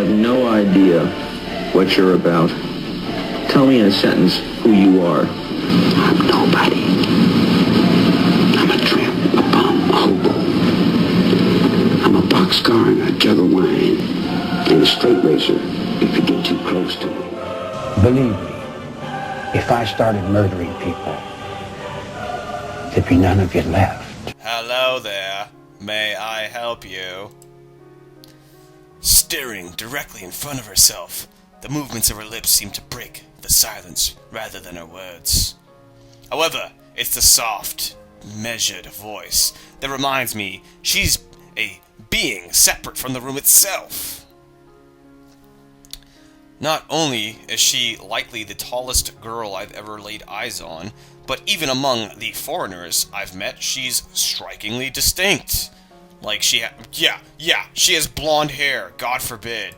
have no idea what you're about. Tell me in a sentence who you are. I'm nobody. I'm a tramp, a bum, a hobo. I'm a boxcar and a jug of wine. And a straight racer if you get too close to me. Believe me, if I started murdering people, there'd be none of you left. Hello there. May I help you? Staring directly in front of herself, the movements of her lips seem to break the silence rather than her words. However, it's the soft, measured voice that reminds me she's a being separate from the room itself. Not only is she likely the tallest girl I've ever laid eyes on, but even among the foreigners I've met, she's strikingly distinct. Like she has blonde hair, God forbid.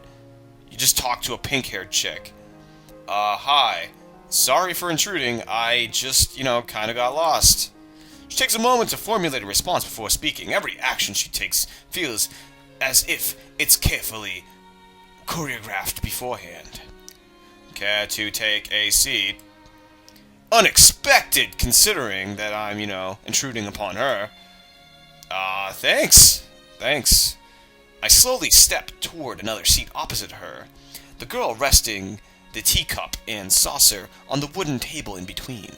You just talk to a pink-haired chick. Hi. Sorry for intruding, I just, kinda got lost. She takes a moment to formulate a response before speaking. Every action she takes feels as if it's carefully choreographed beforehand. Care to take a seat? Unexpected, considering that I'm, intruding upon her. Thanks. I slowly step toward another seat opposite her, the girl resting the teacup and saucer on the wooden table in between.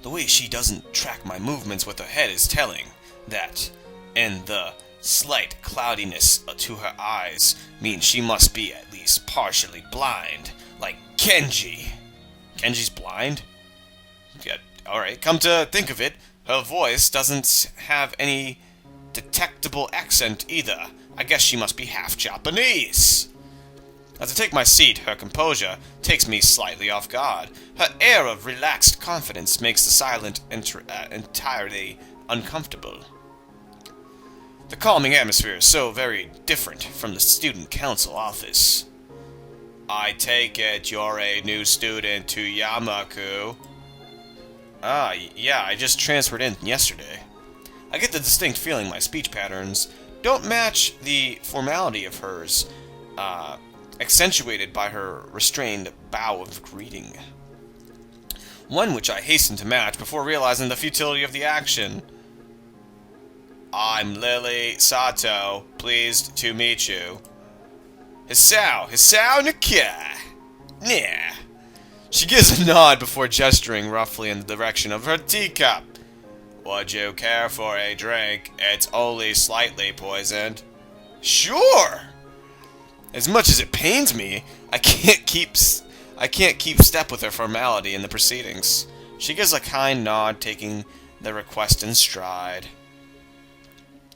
The way she doesn't track my movements with her head is telling that, and the slight cloudiness to her eyes means she must be at least partially blind, like Kenji. Kenji's blind? Yeah, alright, come to think of it, her voice doesn't have any detectable accent either. I guess she must be half Japanese. As I take my seat, her composure takes me slightly off guard. Her air of relaxed confidence makes the silence entirely uncomfortable. The calming atmosphere is so very different from the student council office. I take it you're a new student to Yamaku. Yeah, I just transferred in yesterday. I get the distinct feeling my speech patterns don't match the formality of hers, accentuated by her restrained bow of greeting. One which I hasten to match before realizing the futility of the action. I'm Lily Sato, pleased to meet you. Hisao Nakai. Yeah. She gives a nod before gesturing roughly in the direction of her teacup. Would you care for a drink? It's only slightly poisoned. Sure! As much as it pains me, I can't keep step with her formality in the proceedings. She gives a kind nod, taking the request in stride.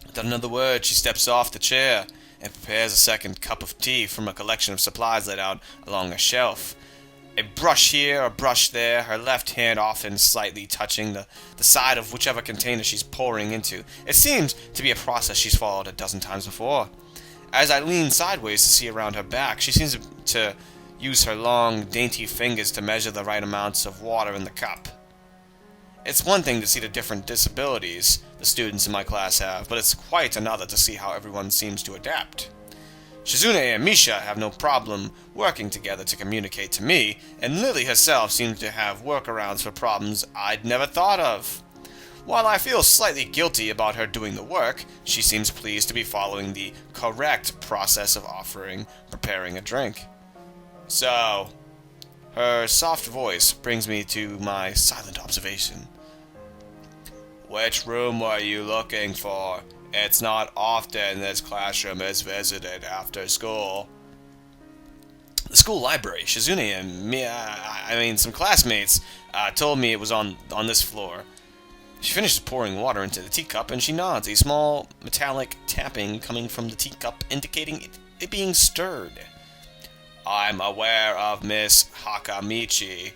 Without another word, she steps off the chair and prepares a second cup of tea from a collection of supplies laid out along a shelf. A brush here, a brush there, her left hand often slightly touching the side of whichever container she's pouring into. It seems to be a process she's followed a dozen times before. As I lean sideways to see around her back, she seems to use her long, dainty fingers to measure the right amounts of water in the cup. It's one thing to see the different disabilities the students in my class have, but it's quite another to see how everyone seems to adapt. Shizune and Misha have no problem working together to communicate to me, and Lily herself seems to have workarounds for problems I'd never thought of. While I feel slightly guilty about her doing the work, she seems pleased to be following the correct process of preparing a drink. So, her soft voice brings me to my silent observation. Which room were you looking for? It's not often this classroom is visited after school. The school library. Shizune and me, some classmates told me it was on this floor. She finishes pouring water into the teacup and she nods, a small metallic tapping coming from the teacup indicating it being stirred. I'm aware of Miss Hakamichi,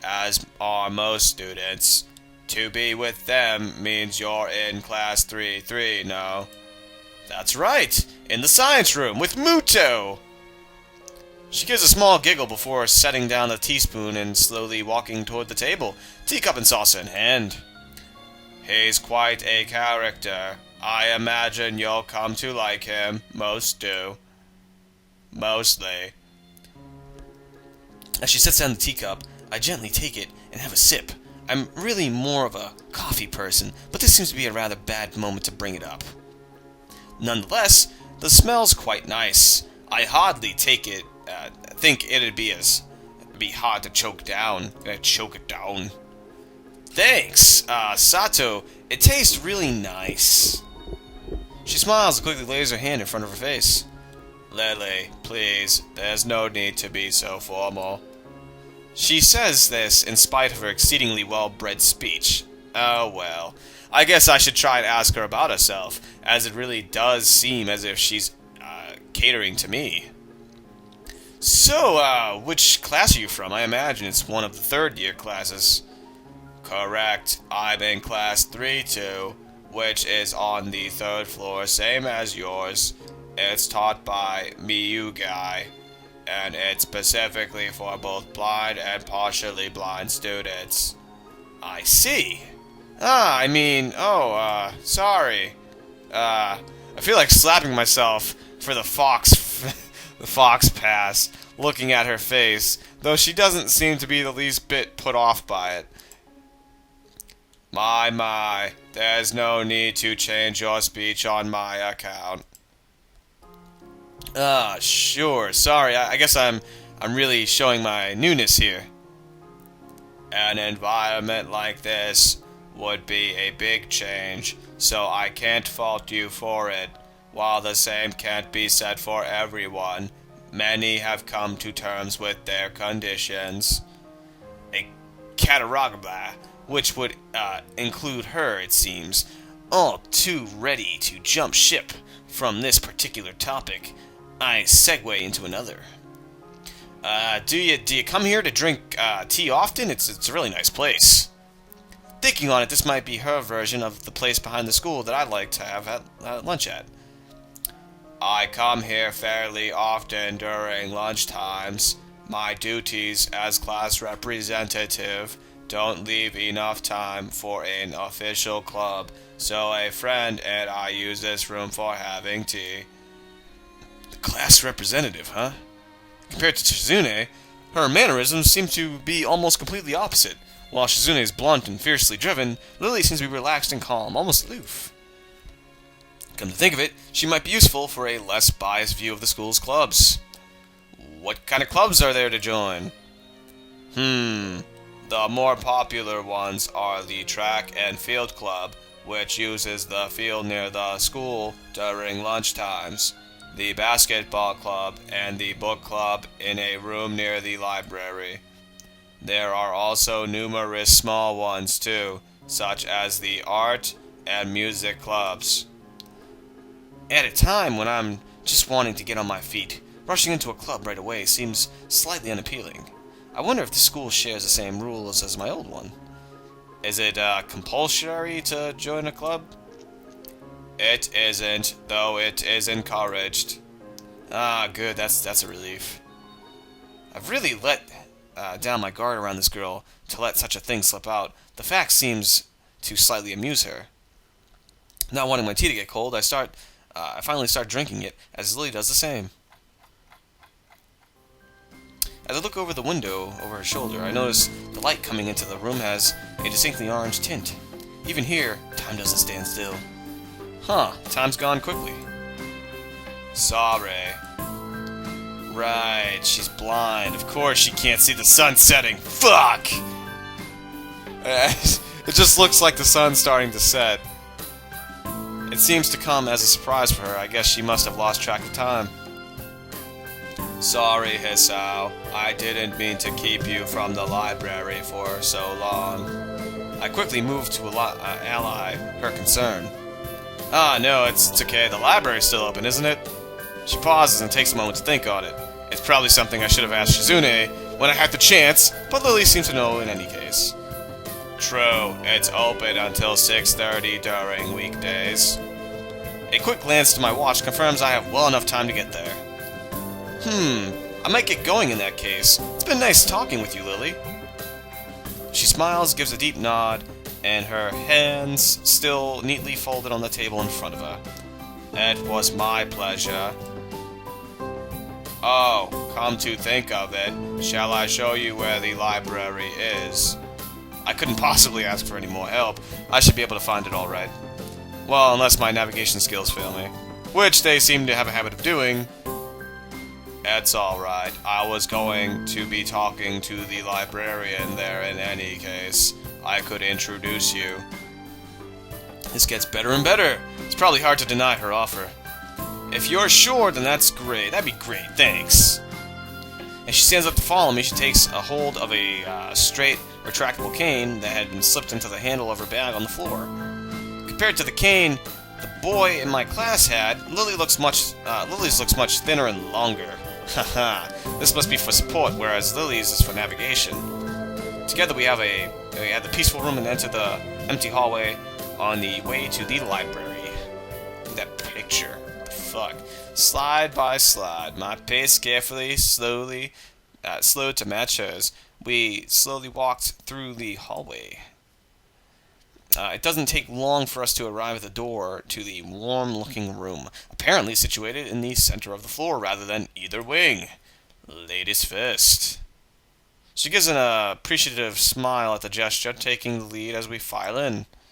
as are most students. To be with them means you're in class 3-3, no? That's right, in the science room with Muto! She gives a small giggle before setting down the teaspoon and slowly walking toward the table, teacup and saucer in hand. He's quite a character. I imagine you'll come to like him. Most do. Mostly. As she sets down the teacup, I gently take it and have a sip. I'm really more of a coffee person, but this seems to be a rather bad moment to bring it up. Nonetheless, the smell's quite nice. I hardly think it'd be hard to choke down. Choke it down. Thanks, Sato. It tastes really nice. She smiles and quickly lays her hand in front of her face. Lily, please, there's no need to be so formal. She says this in spite of her exceedingly well-bred speech. Oh well, I guess I should try and ask her about herself, as it really does seem as if she's catering to me. So, which class are you from? I imagine it's one of the third-year classes. Correct, I'm in class 3-2, which is on the third floor, same as yours. It's taught by Miyu Guy, and it's specifically for both blind and partially blind students. I see. Sorry. I feel like slapping myself for the fox pass, looking at her face, though she doesn't seem to be the least bit put off by it. My, there's no need to change your speech on my account. Sure, sorry, I guess I'm really showing my newness here. An environment like this would be a big change, so I can't fault you for it. While the same can't be said for everyone, many have come to terms with their conditions. A Katawa, which would include her, it seems, all too ready to jump ship from this particular topic. I segue into another. Do you come here to drink tea often? It's a really nice place. Thinking on it, this might be her version of the place behind the school that I'd like to have lunch at. I come here fairly often during lunch times. My duties as class representative don't leave enough time for an official club, so a friend and I use this room for having tea. The class representative, huh? Compared to Shizune, her mannerisms seem to be almost completely opposite. While Shizune is blunt and fiercely driven, Lily seems to be relaxed and calm, almost aloof. Come to think of it, she might be useful for a less biased view of the school's clubs. What kind of clubs are there to join? The more popular ones are the track and field club, which uses the field near the school during lunch times, the basketball club, and the book club in a room near the library. There are also numerous small ones too, such as the art and music clubs. At a time when I'm just wanting to get on my feet, rushing into a club right away seems slightly unappealing. I wonder if the school shares the same rules as my old one. Is it compulsory to join a club? It isn't, though it is encouraged. Good, that's a relief. I've really let down my guard around this girl to let such a thing slip out. The fact seems to slightly amuse her. Not wanting my tea to get cold, I finally start drinking it, as Lily does the same. As I look over the window over her shoulder, I notice the light coming into the room has a distinctly orange tint. Even here, time doesn't stand still. Time's gone quickly. Sorry. Right, she's blind. Of course she can't see the sun setting. Fuck! It just looks like the sun's starting to set. It seems to come as a surprise for her. I guess she must have lost track of time. Sorry, Hisao. I didn't mean to keep you from the library for so long. I quickly moved to ally her concern. No, it's okay. The library's still open, isn't it? She pauses and takes a moment to think on it. It's probably something I should have asked Shizune when I had the chance, but Lily seems to know in any case. True, it's open until 6:30 during weekdays. A quick glance to my watch confirms I have well enough time to get there. I might get going in that case. It's been nice talking with you, Lily. She smiles, gives a deep nod, and her hands still neatly folded on the table in front of her. It was my pleasure. Oh, come to think of it, shall I show you where the library is? I couldn't possibly ask for any more help. I should be able to find it all right. Well, unless my navigation skills fail me. Which they seem to have a habit of doing. It's alright. I was going to be talking to the librarian there in any case. I could introduce you. This gets better and better. It's probably hard to deny her offer. If you're sure, then that's great. That'd be great, thanks. As she stands up to follow me, she takes a hold of a straight, retractable cane that had been slipped into the handle of her bag on the floor. Compared to the cane the boy in my class had, Lily's looks much thinner and longer. Haha, this must be for support, whereas Lily's is for navigation. Together we had the peaceful room and enter the empty hallway on the way to the library. Look at that picture. What the fuck? Slide by slide, my pace carefully, slowed to match hers. We slowly walked through the hallway. It doesn't take long for us to arrive at the door to the warm-looking room, apparently situated in the center of the floor rather than either wing. Ladies first. She gives an appreciative smile at the gesture, taking the lead as we file in.